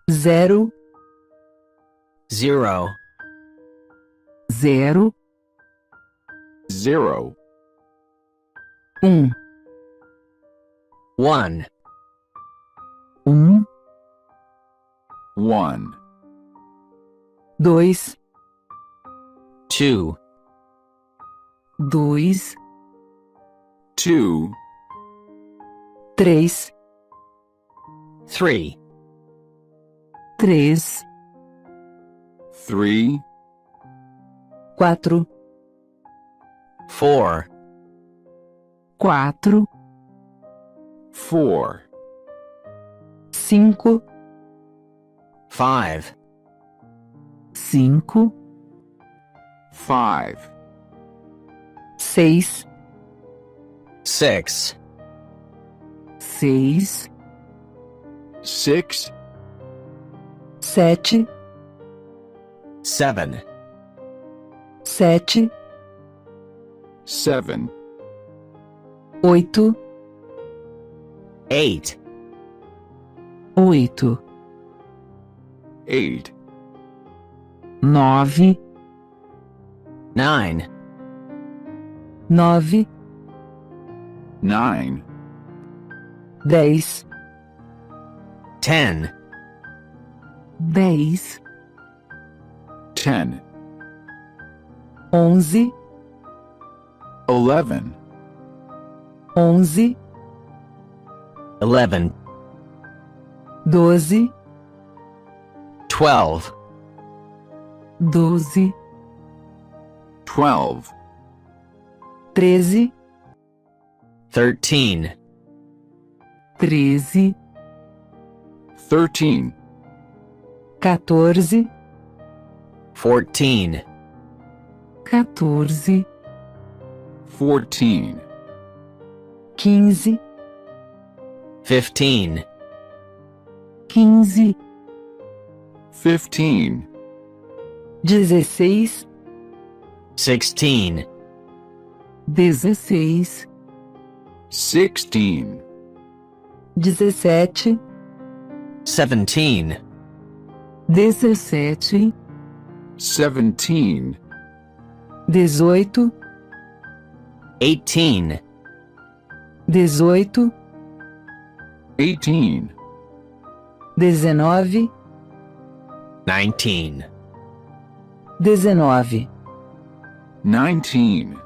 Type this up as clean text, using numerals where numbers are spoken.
zero, zero, zero, zero, um, one, one, dois, two, dois, two, três, three, três, three, quatro, four, quatro, four, cinco, five, cinco, five, seis, six, seis, six, sete, seven, sete, seven, oito, eight, oito, eight, nove, nine, nove, nine, 10, 10, 10, 10, 11, 11, 11, 11, 12, 12, 12, 12, 13, 13, 13, 13, 14, 14, 14, 14, 15, 15, 15, 15, 16, 16, 16, 16, 17, 17, 17, 17, 18, 18, 18, 18, 19, 19, 19, 19,